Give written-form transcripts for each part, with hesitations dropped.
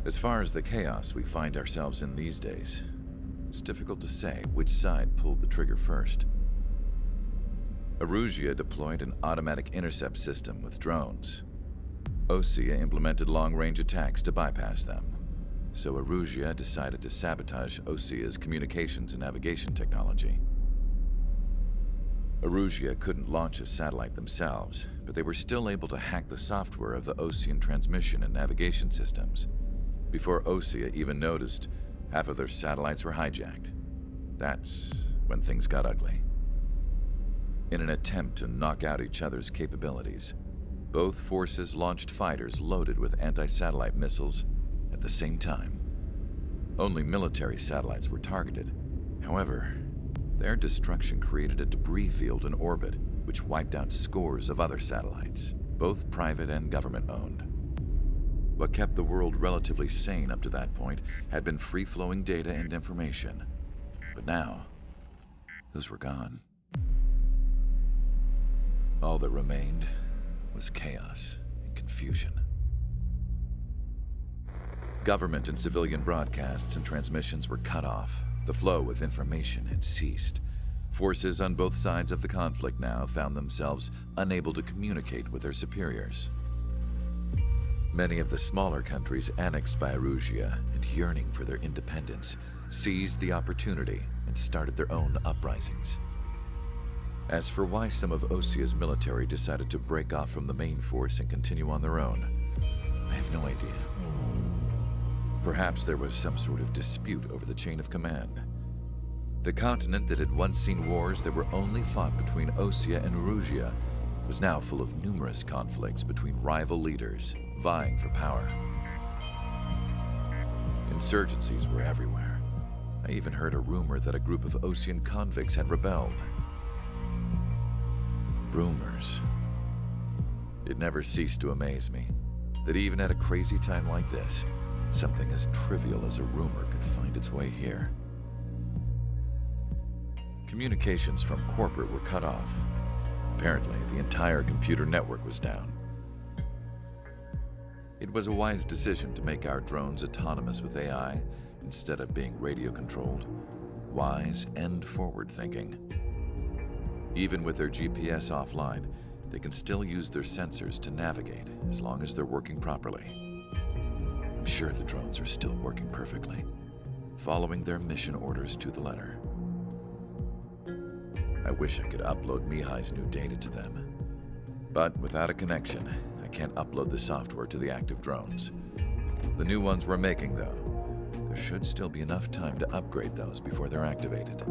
As far as the chaos we find ourselves in these days, it's difficult to say which side pulled the trigger first. Erusia deployed an automatic intercept system with drones. Osea implemented long-range attacks to bypass them. So Erusia decided to sabotage Osea's communications and navigation technology. Erusia couldn't launch a satellite themselves, but they were still able to hack the software of the Osean transmission and navigation systems. Before Osea even noticed, half of their satellites were hijacked. That's when things got ugly. In an attempt to knock out each other's capabilities, both forces launched fighters loaded with anti-satellite missiles at the same time. Only military satellites were targeted. However, their destruction created a debris field in orbit, which wiped out scores of other satellites, both private and government-owned. What kept the world relatively sane up to that point had been free-flowing data and information. But now, those were gone. All that remained was chaos and confusion. Government and civilian broadcasts and transmissions were cut off. The flow of information had ceased. Forces on both sides of the conflict now found themselves unable to communicate with their superiors. Many of the smaller countries annexed by Erusia and yearning for their independence seized the opportunity and started their own uprisings. As for why some of Osea's military decided to break off from the main force and continue on their own, I have no idea. Perhaps there was some sort of dispute over the chain of command. The continent that had once seen wars that were only fought between Osea and Erusia was now full of numerous conflicts between rival leaders vying for power. Insurgencies were everywhere. I even heard a rumor that a group of Osean convicts had rebelled. Rumors. It never ceased to amaze me that even at a crazy time like this, something as trivial as a rumor could find its way here. Communications from corporate were cut off. Apparently, the entire computer network was down. It was a wise decision to make our drones autonomous with AI instead of being radio-controlled. Wise and forward-thinking. Even with their GPS offline, they can still use their sensors to navigate as long as they're working properly. I'm sure the drones are still working perfectly, following their mission orders to the letter. I wish I could upload Mihai's new data to them. But without a connection, I can't upload the software to the active drones. The new ones we're making, though, there should still be enough time to upgrade those before they're activated.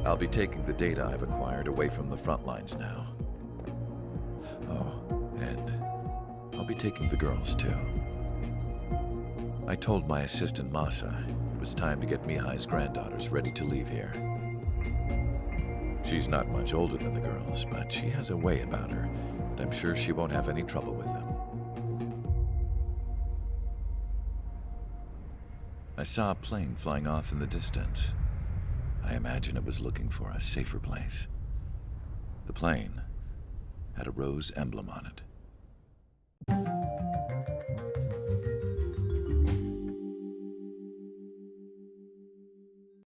I'll be taking the data I've acquired away from the front lines now. Oh, and I'll be taking the girls, too. I told my assistant Masa it was time to get Mihai's granddaughters ready to leave here. She's not much older than the girls, but she has a way about her, and I'm sure she won't have any trouble with them. I saw a plane flying off in the distance. I imagine it was looking for a safer place. The plane had a rose emblem on it.